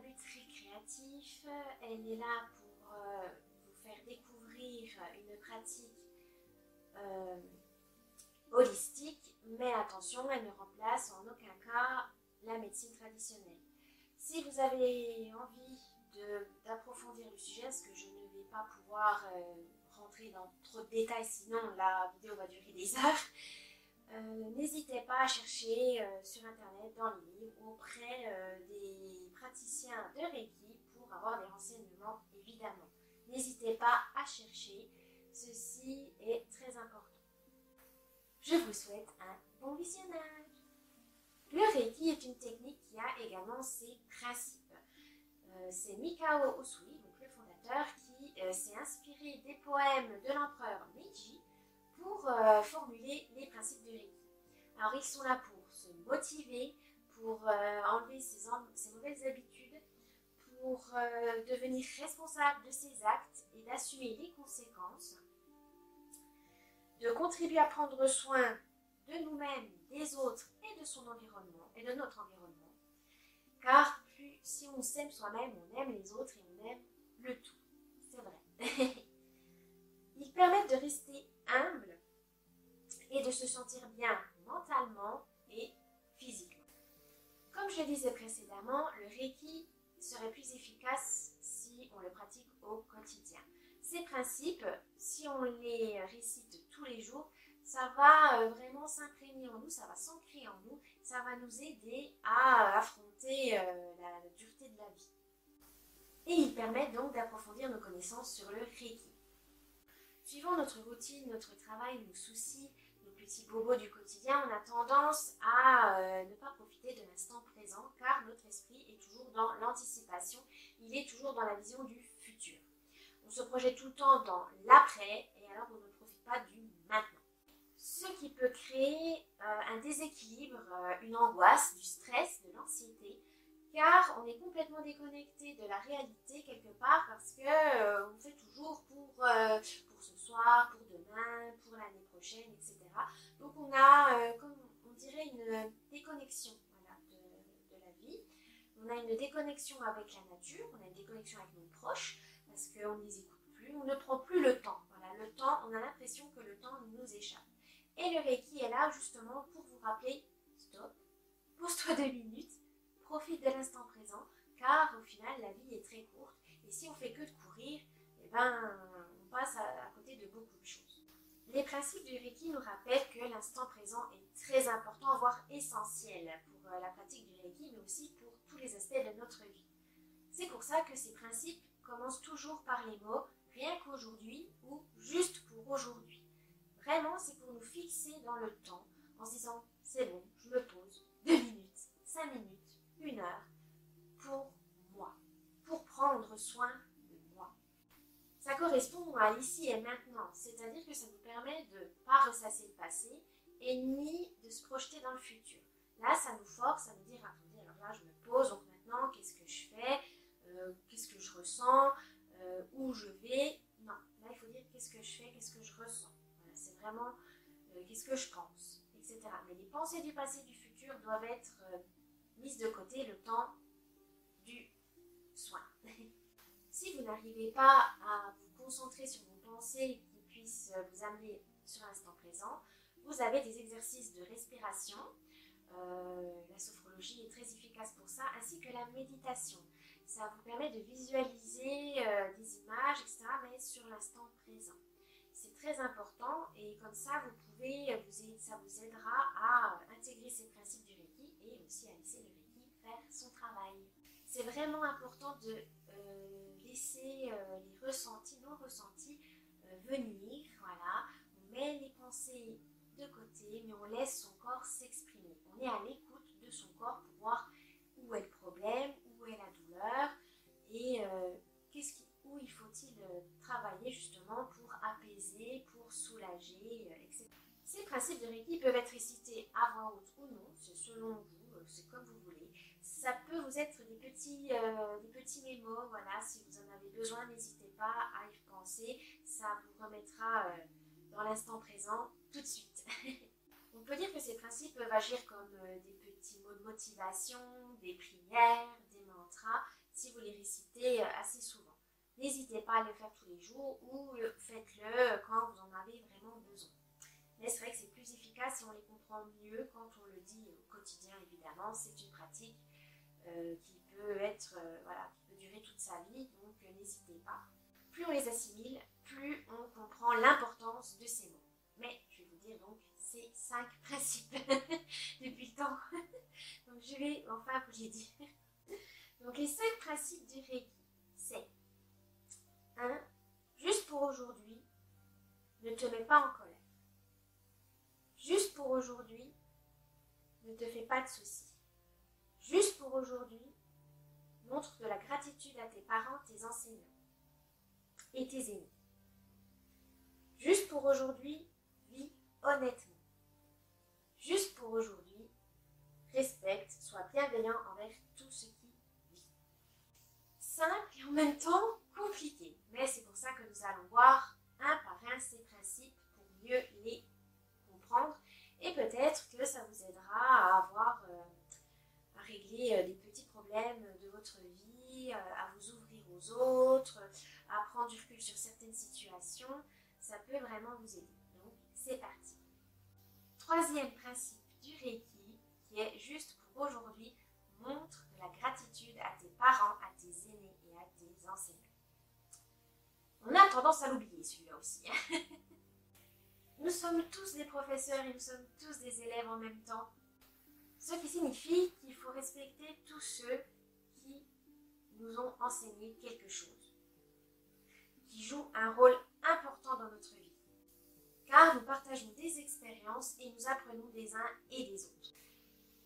but récréatif. Elle est là pour vous faire découvrir une pratique holistique, mais attention, elle ne remplace en aucun cas la médecine traditionnelle. Si vous avez envie d'approfondir le sujet, parce que je ne vais pas pouvoir rentrer dans trop de détails, sinon la vidéo va durer des heures, n'hésitez pas à chercher sur internet, dans les livres, auprès des praticiens de Reiki pour avoir des renseignements, évidemment. N'hésitez pas à chercher, ceci est très important. Je vous souhaite un bon visionnage. Le Reiki est une technique qui a également ses principes. C'est Mikao Usui, donc le fondateur, qui s'est inspiré des poèmes de l'empereur Meiji pour formuler les principes du Reiki. Alors ils sont là pour se motiver, pour enlever ses mauvaises habitudes, pour devenir responsable de ses actes et d'assumer les conséquences, de contribuer à prendre soin de nous-mêmes, des autres et de son environnement et de notre environnement. Car si on s'aime soi-même, on aime les autres et on aime le tout. C'est vrai. Ils permettent de rester humble et de se sentir bien mentalement et physiquement. Comme je le disais précédemment, le Reiki serait plus efficace si on le pratique au quotidien. Ces principes, si on les récite tous les jours, ça va vraiment s'imprégner en nous, ça va s'ancrer en nous, ça va nous aider à affronter la dureté de la vie. Et ils permettent donc d'approfondir nos connaissances sur le Reiki. Suivant notre routine, notre travail, nos soucis, nos petits bobos du quotidien, on a tendance à ne pas profiter de l'instant présent car notre esprit est toujours dans l'anticipation, il est toujours dans la vision du futur. On se projette tout le temps dans l'après et alors on ne profite pas du maintenant. Ce qui peut créer un déséquilibre, une angoisse, du stress, de l'anxiété, car on est complètement déconnecté de la réalité quelque part parce que on fait toujours pour ce soir, pour demain, pour l'année prochaine, etc. Donc on a, comme on dirait, une déconnexion voilà, de la vie. On a une déconnexion avec la nature, on a une déconnexion avec nos proches parce qu'on ne les écoute plus, on ne prend plus le temps. Voilà, le temps, on a l'impression que le temps nous échappe. Et le Reiki est là justement pour vous rappeler, stop, pose-toi 2 minutes, profite de l'instant présent, car au final la vie est très courte et si on fait que de courir, eh ben, on passe à côté de beaucoup de choses. Les principes du Reiki nous rappellent que l'instant présent est très important, voire essentiel pour la pratique du Reiki, mais aussi pour tous les aspects de notre vie. C'est pour ça que ces principes commencent toujours par les mots « rien qu'aujourd'hui » ou « juste pour aujourd'hui ». Vraiment, c'est pour nous fixer dans le temps en se disant « c'est bon, je me pose 2 minutes, 5 minutes, 1 heure pour moi, pour prendre soin de moi ». Ça correspond à l'ici et maintenant, c'est-à-dire que ça nous permet de ne pas ressasser le passé et ni de se projeter dans le futur. Là, ça nous force à nous dire « attendez, alors là, je me pose, donc maintenant, qu'est-ce que je fais ? Qu'est-ce que je ressens ? Où je vais ?» Non, là, il faut dire « qu'est-ce que je fais ? Qu'est-ce que je ressens ?» C'est vraiment qu'est-ce que je pense, etc. Mais les pensées du passé et du futur doivent être mises de côté le temps du soin. Si vous n'arrivez pas à vous concentrer sur vos pensées qui puissent vous amener sur l'instant présent, vous avez des exercices de respiration. La sophrologie est très efficace pour ça, ainsi que la méditation. Ça vous permet de visualiser des images, etc., mais sur l'instant présent. C'est très important et comme ça, ça vous aidera à intégrer ces principes du Reiki et aussi à laisser le Reiki faire son travail. C'est vraiment important de laisser les ressentis, nos ressentis venir. Voilà. On met les pensées de côté, mais on laisse son corps s'exprimer. On est à l'écoute de son corps pour voir où est le problème, où est la douleur et où il faut-il travailler justement pour apaiser, pour soulager, etc. Ces principes de Reiki peuvent être récités à voix haute ou non, c'est selon vous, c'est comme vous voulez. Ça peut vous être des petits mémos, voilà, si vous en avez besoin, n'hésitez pas à y penser, ça vous remettra dans l'instant présent tout de suite. On peut dire que ces principes peuvent agir comme des petits mots de motivation, des prières, des mantras. si vous les récitez assez souvent. N'hésitez pas à le faire tous les jours ou faites-le quand vous en avez vraiment besoin. Mais c'est vrai que c'est plus efficace et on les comprend mieux quand on le dit au quotidien, évidemment. C'est une pratique qui peut être, voilà, qui peut durer toute sa vie, donc n'hésitez pas. Plus on les assimile, plus on comprend l'importance de ces mots. Mais je vais vous dire donc ces 5 principes depuis le temps. Donc je vais enfin vous les dire. Donc les 5 principes du Reiki, c'est 1. Juste pour aujourd'hui, ne te mets pas en colère. Juste pour aujourd'hui, ne te fais pas de soucis. Juste pour aujourd'hui, montre de la gratitude à tes parents, tes enseignants et tes aînés. Juste pour aujourd'hui, vis honnêtement. Juste pour aujourd'hui, respecte, sois bienveillant envers tout ce qui vit. Simple et en même temps compliqué. Mais c'est pour ça que nous allons voir un par un ces principes pour mieux les comprendre. Et peut-être que ça vous aidera à régler des petits problèmes de votre vie, à vous ouvrir aux autres, à prendre du recul sur certaines situations. Ça peut vraiment vous aider. Donc, c'est parti. 3e principe du Reiki, qui est juste pour aujourd'hui, montre de la gratitude à tes parents, à tes aînés et à tes enseignants. On a tendance à l'oublier celui-là aussi. Nous sommes tous des professeurs et nous sommes tous des élèves en même temps. Ce qui signifie qu'il faut respecter tous ceux qui nous ont enseigné quelque chose, qui jouent un rôle important dans notre vie. Car nous partageons des expériences et nous apprenons des uns et des autres.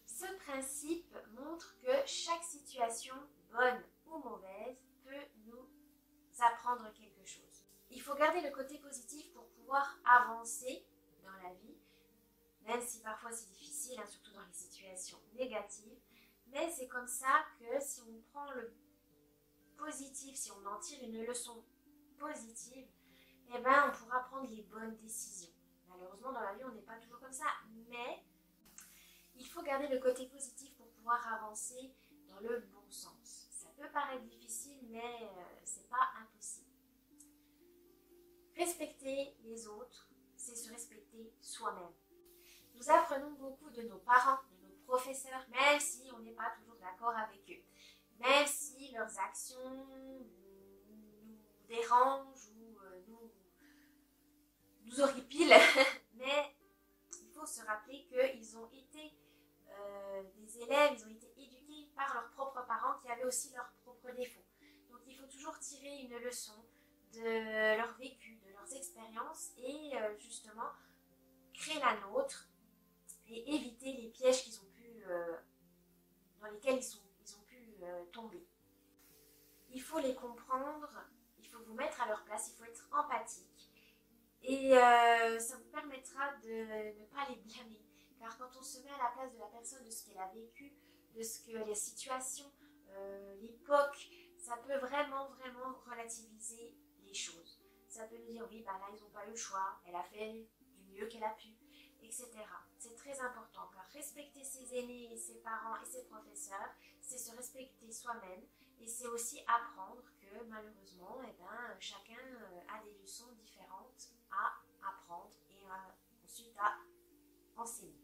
Ce principe montre que chaque situation, bonne ou mauvaise, peut nous apprendre quelque chose. Il faut garder le côté positif pour pouvoir avancer dans la vie, même si parfois c'est difficile, surtout dans les situations négatives. Mais c'est comme ça que si on prend le positif, si on en tire une leçon positive, eh ben, on pourra prendre les bonnes décisions. Malheureusement, dans la vie, on n'est pas toujours comme ça, mais il faut garder le côté positif pour pouvoir avancer dans le bon sens. Ça peut paraître difficile, mais c'est pas impossible. Respecter les autres, c'est se respecter soi-même. Nous apprenons beaucoup de nos parents, de nos professeurs, même si on n'est pas toujours d'accord avec eux. Même si leurs actions nous dérangent ou nous horripilent. Mais il faut se rappeler qu'ils ont été des élèves, ils ont été éduqués par leurs propres parents qui avaient aussi leurs propres défauts. Donc il faut toujours tirer une leçon de leur vécu, de leurs expériences et justement créer la nôtre et éviter les pièges qu'ils ont pu, dans lesquels ils ont pu tomber. Il faut les comprendre, il faut vous mettre à leur place, il faut être empathique et ça vous permettra de ne pas les blâmer. Car quand on se met à la place de la personne, de ce qu'elle a vécu, de ce que les situations, l'époque, ça peut vraiment relativiser les choses. Ça peut nous dire oui, bah là ils n'ont pas eu le choix, elle a fait du mieux qu'elle a pu, etc. C'est très important car respecter ses aînés et ses parents et ses professeurs, c'est se respecter soi-même et c'est aussi apprendre que malheureusement, chacun a des leçons différentes à apprendre et ensuite à enseigner.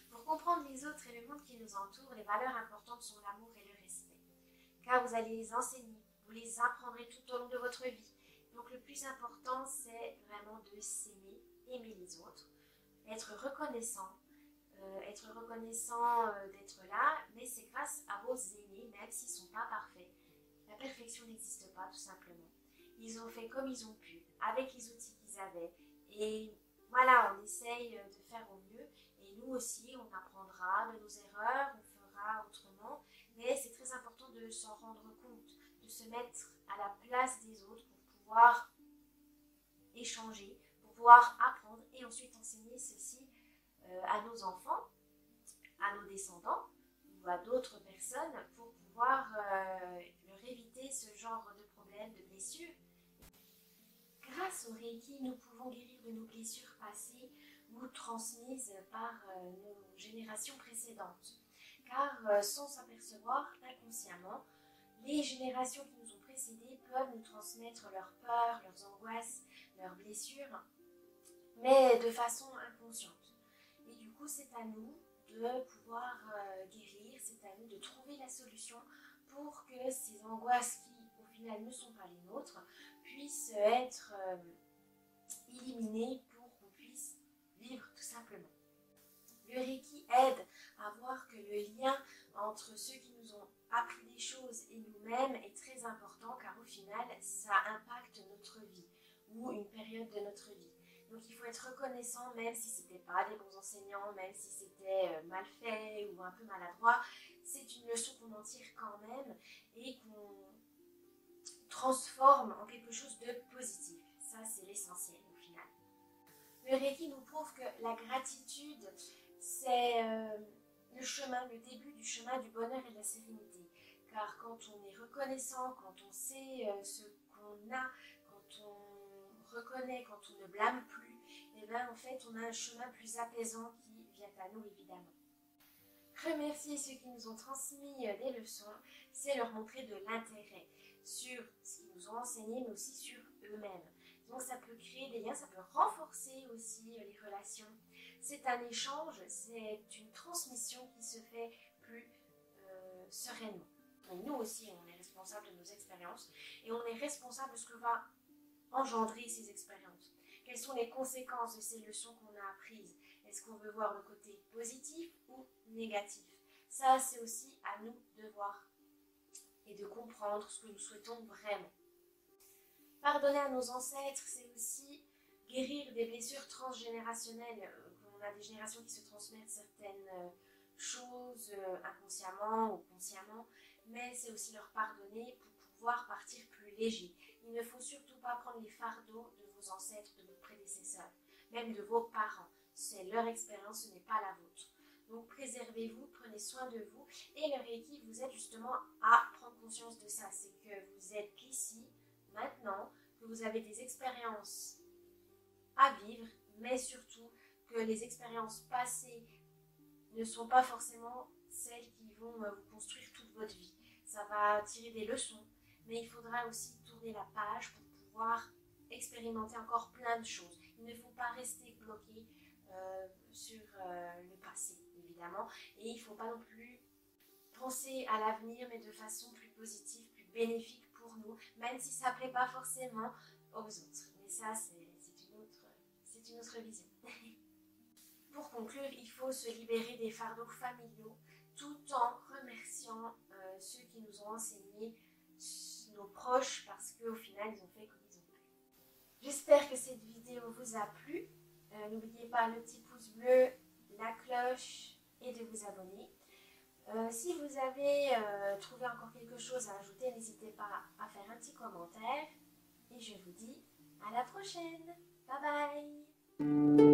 Pour comprendre les autres et le monde qui nous entoure, les valeurs importantes sont l'amour et le respect. Car vous allez les enseigner, vous les apprendrez tout au long de votre vie. Donc le plus important, c'est vraiment de s'aimer, aimer les autres, être reconnaissant d'être là, mais c'est grâce à vos aînés, même s'ils ne sont pas parfaits. La perfection n'existe pas, tout simplement. Ils ont fait comme ils ont pu, avec les outils qu'ils avaient. Et voilà, on essaye de faire au mieux. Et nous aussi, on apprendra de nos erreurs, on fera autrement. Mais c'est très important de s'en rendre compte, de se mettre à la place des autres pour pouvoir échanger, pour pouvoir apprendre et ensuite enseigner ceci à nos enfants, à nos descendants ou à d'autres personnes pour pouvoir leur éviter ce genre de problèmes, de blessures. Grâce au Reiki, nous pouvons guérir de nos blessures passées ou transmises par nos générations précédentes. Car sans s'apercevoir inconsciemment, Les générations qui nous ont précédées peuvent nous transmettre leurs peurs, leurs angoisses, leurs blessures, mais de façon inconsciente. Et du coup, c'est à nous de pouvoir guérir, c'est à nous de trouver la solution pour que ces angoisses qui, au final, ne sont pas les nôtres, puissent être éliminées pour qu'on puisse vivre tout simplement. Le Reiki aide à voir que le lien entre ceux qui nous ont appris des choses et nous-mêmes est très important, car au final, ça impacte notre vie ou une période de notre vie. Donc il faut être reconnaissant, même si ce n'était pas des bons enseignants, même si c'était mal fait ou un peu maladroit. C'est une leçon qu'on en tire quand même et qu'on transforme en quelque chose de positif. Ça, c'est l'essentiel au final. Le Reiki nous prouve que la gratitude, c'est le chemin, le début du chemin du bonheur et de la sérénité. Car quand on est reconnaissant, quand on sait ce qu'on a, quand on reconnaît, quand on ne blâme plus, et bien en fait on a un chemin plus apaisant qui vient à nous évidemment. Remercier ceux qui nous ont transmis des leçons, c'est leur montrer de l'intérêt sur ce qu'ils nous ont enseigné, mais aussi sur eux-mêmes. Donc ça peut créer des liens, ça peut renforcer aussi les relations. C'est un échange, c'est une transmission qui se fait plus sereinement. Et nous aussi, on est responsable de nos expériences et on est responsable de ce que va engendrer ces expériences. Quelles sont les conséquences de ces leçons qu'on a apprises? Est-ce qu'on veut voir le côté positif ou négatif? Ça, c'est aussi à nous de voir et de comprendre ce que nous souhaitons vraiment. Pardonner à nos ancêtres, c'est aussi guérir des blessures transgénérationnelles. On a des générations qui se transmettent certaines choses inconsciemment ou consciemment, mais c'est aussi leur pardonner pour pouvoir partir plus léger. Il ne faut surtout pas prendre les fardeaux de vos ancêtres, de vos prédécesseurs, même de vos parents. C'est leur expérience, ce n'est pas la vôtre. Donc préservez-vous, prenez soin de vous. Et le Reiki vous aide justement à prendre conscience de ça. C'est que vous êtes ici, maintenant, que vous avez des expériences à vivre, mais surtout que les expériences passées ne sont pas forcément celles qui vont vous construire toute votre vie. Ça va tirer des leçons, mais il faudra aussi tourner la page pour pouvoir expérimenter encore plein de choses. Il ne faut pas rester bloqué sur le passé, évidemment, et il ne faut pas non plus penser à l'avenir, mais de façon plus positive, plus bénéfique pour nous, même si ça ne plaît pas forcément aux autres. Mais ça, c'est une autre vision. Pour conclure, il faut se libérer des fardeaux familiaux tout en remerciant ceux qui nous ont enseigné, nos proches, parce qu'au final, ils ont fait comme ils ont pu. J'espère que cette vidéo vous a plu. N'oubliez pas le petit pouce bleu, la cloche et de vous abonner. Si vous avez trouvé encore quelque chose à ajouter, n'hésitez pas à faire un petit commentaire. Et je vous dis à la prochaine. Bye bye.